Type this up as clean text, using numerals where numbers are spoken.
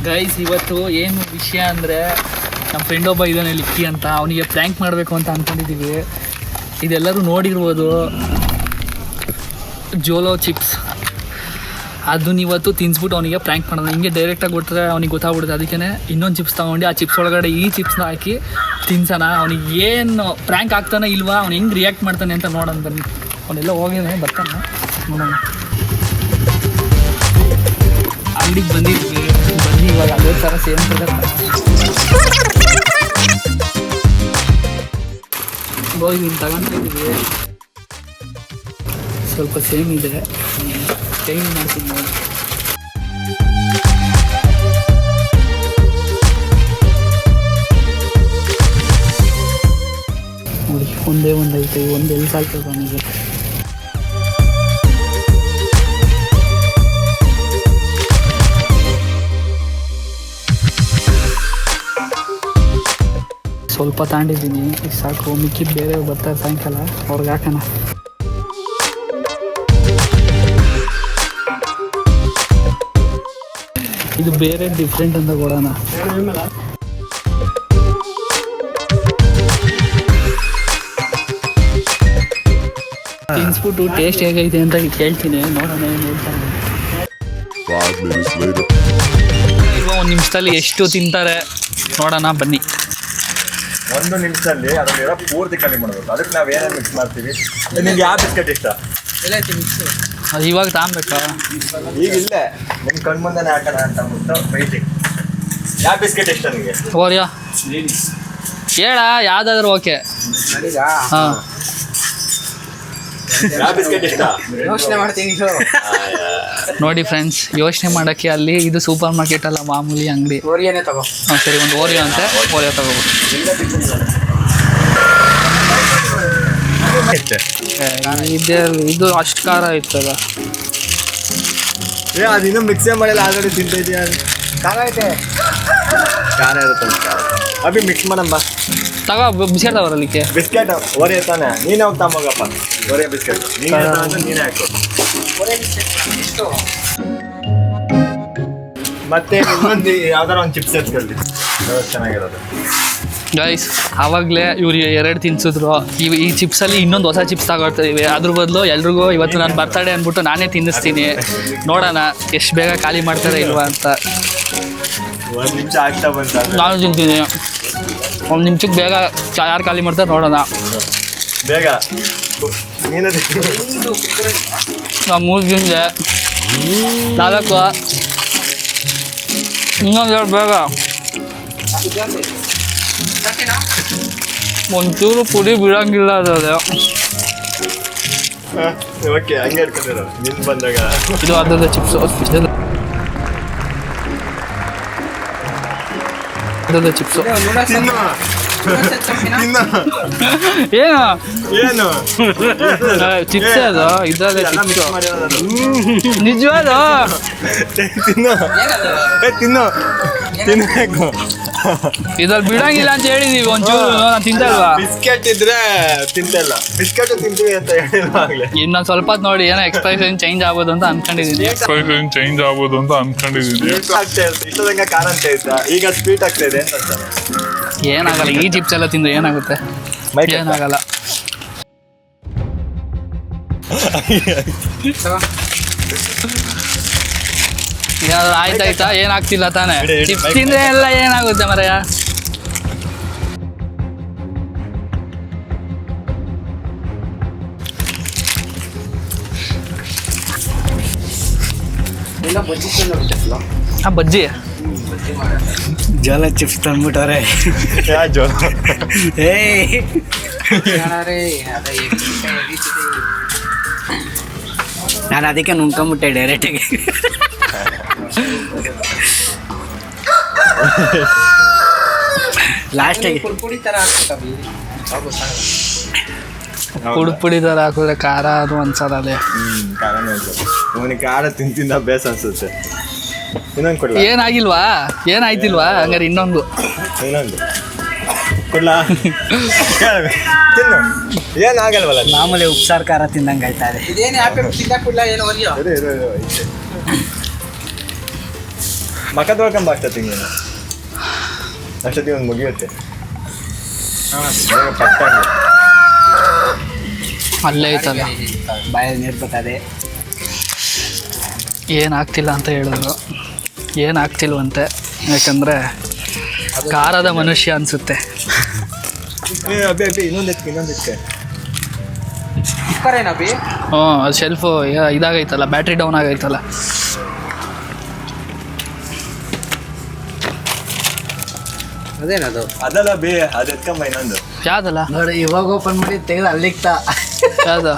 Guys ಇವತ್ತು ಏನು ವಿಷಯ ಅಂದರೆ ನಮ್ಮ ಫ್ರೆಂಡ್ ಒಬ್ಬ ಇದ್ದಾನೆ ಲಿಕ್ಕಿ ಅಂತ, ಅವನಿಗೆ ಪ್ರ್ಯಾಂಕ್ ಮಾಡಬೇಕು ಅಂತ ಅಂದ್ಕೊಂಡಿದ್ದೀವಿ. ಇದೆಲ್ಲರೂ ನೋಡಿರ್ಬೋದು, ಜೋಲೋ ಚಿಪ್ಸ್. ಅದನ್ನ ಇವತ್ತು ತಿನ್ನಿಸ್ಬಿಟ್ಟು ಅವನಿಗೆ ಪ್ರ್ಯಾಂಕ್ ಮಾಡೋಣ. ಹಿಂಗೆ ಡೈರೆಕ್ಟಾಗಿ ಕೊಟ್ಟರೆ ಅವ್ನಿಗೆ ಗೊತ್ತಾಗ್ಬಿಡುತ್ತೆ. ಅದಕ್ಕೆ ಇನ್ನೊಂದು ಚಿಪ್ಸ್ ತೊಗೊಂಡು ಆ ಚಿಪ್ಸ್ ಒಳಗಡೆ ಈ ಚಿಪ್ಸ್ನ ಹಾಕಿ ತಿನ್ಸೋಣ. ಅವ್ನಿಗೆ ಏನು ಪ್ರ್ಯಾಂಕ್ ಆಗ್ತಾನೆ ಇಲ್ವಾ, ಅವ್ನು ಹೆಂಗೆ ರಿಯಾಕ್ಟ್ ಮಾಡ್ತಾನೆ ಅಂತ ನೋಡೋಣ ಬನ್ನಿ. ಅವನೆಲ್ಲ ಹೋಗಿದ್ದಾನೆ, ಬರ್ತಾನೆ ನೋಡೋಣ. ಅಂಗಡಿಗೆ ಬಂದಿದ್ವಿ, ಬನ್ನಿ ಇವಾಗ ಅದೇ ಥರ ಸೇಮ್ ಹೋಗಿ ತಗೊಂಡಿದ್ದೀವಿ. ಸ್ವಲ್ಪ ಸೇಮ್ ಇದೆ, ಚೇಂಜ್ ಮಾಡ್ತೀನಿ ನೋಡಿ. ನೋಡಿ ಒಂದೇ ಒಂದು ಐತೆ, ಒಂದು ಎಲ್ಲಿ ಸಾಲ್ತದೆ ಅವನಿಗೆ. ಸ್ವಲ್ಪ ತಗೊಂಡಿದ್ದೀನಿ, ಸಾಕು. ಮಿಕ್ಕಿದ್ದು ಬೇರೆ ಬರ್ತಾರೆ ಸಾಯಂಕಾಲ, ಅವ್ರಿಗೆ ಹಾಕೋಣ. ಇದು ಬೇರೆ ಡಿಫ್ರೆಂಟ್ ಅಂತ ಕೊಡೋಣ. ತಿನ್ಸ್ಬಿಟ್ಟು ಟೇಸ್ಟ್ ಹೇಗೈತೆ ಅಂತ ಕೇಳ್ತೀನಿ, ನೋಡೋಣ ಏನು ಹೇಳ್ತಾನೆ. ಈಗ 1 ನಿಮಿಷದಲ್ಲಿ ಎಷ್ಟು ತಿಂತಾರೆ ನೋಡೋಣ ಬನ್ನಿ. 1 ನಿಮಿಷದಲ್ಲಿ ಅದನ್ನೆಲ್ಲ ಪೂರ್ತಿ ಖಾಲಿ ಮಾಡಬೇಕು. ಅದಕ್ಕೆ ನಾವು ಏನೇನು ಮಿಕ್ಸ್ ಮಾಡ್ತೀವಿ. ನಿಮ್ಗೆ ಯಾವ ಬಿಸ್ಕೆಟ್ ಇಷ್ಟ? ಅದು ಇವಾಗ ತಗೊಬೇಕಾ? ಈಗ ಇಲ್ಲೇ ನಿಮ್ಮ ಕಣ್ಮುಂದೆನೇ ಹಾಕೋಣ ಅಂತ ಅಂದ್ಬಿಟ್ಟು ವೈಟಿಂಗ್. ಯಾವ ಬಿಸ್ಕೆಟ್ ಇಷ್ಟ ನಿಮಗೆ? ಓರಿಯೋ ಹೇಳ, ಯಾವುದಾದ್ರೂ ಓಕೆ. ಹಾಂ, ಯಾವ ಬಿಸ್ಕೆಟ್ ಇಷ್ಟ? ಯೋಚನೆ ಮಾಡ್ತೀನಿ ನೋಡಿ ಫ್ರೆಂಡ್ಸ್, ಯೋಚನೆ ಮಾಡೋಕ್ಕೆ ಅಲ್ಲಿ ಇದು ಸೂಪರ್ ಮಾರ್ಕೆಟ್ ಅಲ್ಲ, ಮಾಮೂಲಿ ಅಂಗಡಿ. ಓರಿಯೋನೇ ತಗೋ. ಹಾಂ ಸರಿ, ಒಂದು ಓರಿಯೋ ಅಂತೆ, ಓರಿಯೋ ತಗೋಬೋದು. ಇದು ಅಷ್ಟು ಖಾರ ಇರ್ತದ. ಅದು ಇನ್ನೂ ಮಿಕ್ಸೇ ಮಾಡಿಲ್ಲ, ಆಲ್ರೆಡಿ ತಿಂತೈತಿಯಾ? ಖಾರ ಐತೆ, ಖಾರ ಇರುತ್ತೆ. ಅಭಿ ಮಿಕ್ಸ್ ಮಾಡಮ್ಮ, ತಗೋ. ಬಿಸ್ಕೆಟ್ ತಗೋರಲಿಕ್ಕೆ ಬಿಸ್ಕೆಟ್ ಓರಿಯೋ ತಾನೆ. ನೀನು ಹೋಗಿ ತಗೋಗಪ್ಪ ಓರಿಯೋ ಬಿಸ್ಕೆಟ್. ನೀನೇ ಹಾಕು. ಮತ್ತೆ ಇನ್ನೊಂದು ಯಾವ್ದಾರ ಒಂದು ಚಿಪ್ಸ್ ಎತ್ಕೊಳ್ಳಿ, ಚೆನ್ನಾಗಿರೋದು. ಗೈಸ್, ಆವಾಗಲೇ ಇವ್ರು 2 ತಿನ್ಸಿದ್ರು. ಈ ಚಿಪ್ಸಲ್ಲಿ ಇನ್ನೊಂದು ಹೊಸ ಚಿಪ್ಸ್ ತಗೊಳ್ತಿದ್ದೀವಿ. ಅದ್ರ ಬದಲು ಎಲ್ರಿಗೂ ಇವತ್ತು ನಾನು ಬರ್ತಡೇ ಅಂದ್ಬಿಟ್ಟು ನಾನೇ ತಿನ್ನಿಸ್ತೀನಿ. ನೋಡೋಣ ಎಷ್ಟು ಬೇಗ ಖಾಲಿ ಮಾಡ್ತಾರೆ ಇಲ್ವಾ ಅಂತ. 1 ನಿಮಿಷ ಆಗ್ತಾ ಬಂತ. ನಾನು ತಿಂತೀನಿ. 1 ನಿಮಿಷಕ್ಕೆ ಬೇಗ ಯಾರು ಖಾಲಿ ಮಾಡ್ತಾರೆ ನೋಡೋಣ. ಬೇಗ ನೀನು 3 ತಿಂದೆ, 4. ಇನ್ನೊಂದು 2 ಬೇಗ. ಒಂಚೂರು ಪುಡಿ ಬಿಡಂಗಿಲ್ಲ ಅದು. ಓಕೆ, ಹಂಗೆ ಇಟ್ಕೊಂಡಿರೋ ನಿನ್ ಬಂದಾಗ. ಇದು ಅದ್ರದ್ದು ಚಿಪ್ಸ್ ಸ್ಪೆಷಲ್. ಅದ್ರದ್ದು ಚಿಪ್ಸು ಏನು ಏನು ಚಿಪ್ಸೇ ಅದು. ಇದ್ರದ್ದೇ ಚಿಪ್ಸು ನಿಜವಾದ. ತಿನ್ನು ತಿನ್ನು ತಿನ್ಬೇಕು. ಇದ್ರಲ್ಲಿ ಬಿಡಂಗಿಲ್ಲ ಅಂತ ಹೇಳಿದೀವಿ. ಒಂಚೂರು ನಾನು ತಿಂತಲ್ವಾ? ಬಿಸ್ಕೆಟ್ ಇದ್ರೆ ತಿಂತಲ್ಲ, ಬಿಸ್ಕೆಟ್ ತಿಂತೀವಿ ಅಂತ ಹೇಳಿಲ್ಲ. ಇನ್ನೊಂದು ಸ್ವಲ್ಪ ಹೊತ್ತು ನೋಡಿ, ಏನೋ ಎಕ್ಸ್ಪ್ರೆಷನ್ ಚೇಂಜ್ ಆಗ್ಬೋದು ಅಂತ ಅನ್ಕೊಂಡಿದ್ದೀನಿ. ಇಷ್ಟದಂಗ ಖಾರ ಅಂತ ಇದ್ದ, ಈಗ ಸ್ವೀಟ್ ಆಗ್ತಾ ಇದೆ ಅಂತ. ಏನಾಗಲ್ಲ, ಈ ಚಿಪ್ಸ್ ಎಲ್ಲ ತಿಂದ್ರೆ ಏನಾಗುತ್ತೆ? ಏನಾಗಲ್ಲ. ಏನಾದ್ರು ಆಯ್ತಾಯ್ತಾ? ಏನಾಗ್ತಿಲ್ಲ ತಾನೇ? ಚಿಪ್ಸ್ ತಿಂದ್ರೆ ಎಲ್ಲ ಏನಾಗುತ್ತೆ ಮರಯ್ಯ? ಆ ಬಜ್ಜಿ ಜೋಳ ಚಿಪ್ಸ್ ತಂದ್ಬಿಟ್ಟವ್ರೆ. ನಾನು ಅದಕ್ಕೆ ನುಂಗ್ಕೊಂಬಿಟ್ಟೆ ಡೈರೆಕ್ಟಾಗಿ. ಲಾಸ್ಟಾಗಿ ಪುಡಿ ಥರ ಹಾಕಿದ್ರೆ ಖಾರ ಅದು ಅನ್ಸೋದಲ್ಲೇ. ಖಾರ ತಿಂತಿಂದ ಬೇಸ್ ಅನ್ಸುತ್ತೆ. ಇನ್ನೊಂದು ಕೊಡ್ಲ? ಏನಾಗಿಲ್ವಾ? ಏನಾಯ್ತಿಲ್ವಾ? ಹಂಗಾರೆ ಇನ್ನೊಂದು ಕೊಡ್ಲಾ? ತಿನ್ನು, ಏನಾಗಲ್ವಲ್ಲ. ಮಾಮೂಲಿ ಉಪ್ಸಾರು ಖಾರ ತಿಂದಂಗೆ ಆಯ್ತಾರೆ. ಮಕ್ಕ ತೊಳ್ಕೊಂಬ ಅಷ್ಟೊತ್ತಿಗೆ ನೀನು ಅಷ್ಟೊತ್ತಿಗೆ ಒಂದು ಮುಗಿಯುತ್ತೆ ಬೇಗ ಪಟ್ಟಂಗೆ. ಅಲ್ಲೇ ಐತಲ್ಲ ಬಾಯಲ್ಲಿ ನೀರು ಬರ್ತದೆ. ಏನಾಗ್ತಿಲ್ಲ ಅಂತ ಹೇಳಿದ್ರು, ಏನಾಗ್ತಿಲ್ವಂತೆ, ಯಾಕಂದರೆ ಖಾರದ ಮನುಷ್ಯ ಅನಿಸುತ್ತೆ. ಅಬ್ಬೆ ಇನ್ನೊಂದಕ್ಕೆ ಹ್ಞೂ ಅದು ಶೆಲ್ಫು ಇದಾಗೈತಲ್ಲ, ಬ್ಯಾಟ್ರಿ ಡೌನ್ ಆಗೈತಲ್ಲ. ಅದೇನದು ಅದಲ್ಲ ಬೇ ಅದು ಎತ್ಕೊಂಬ ಇನ್ನೊಂದು ಯಾವ್ದಲ್ಲ ನೋಡಿ, ಇವಾಗ ಓಪನ್ ಮಾಡಿ ತೆಗೆದು ಅಲ್ಲಿಗ್ತಾ ಯಾವ್ದು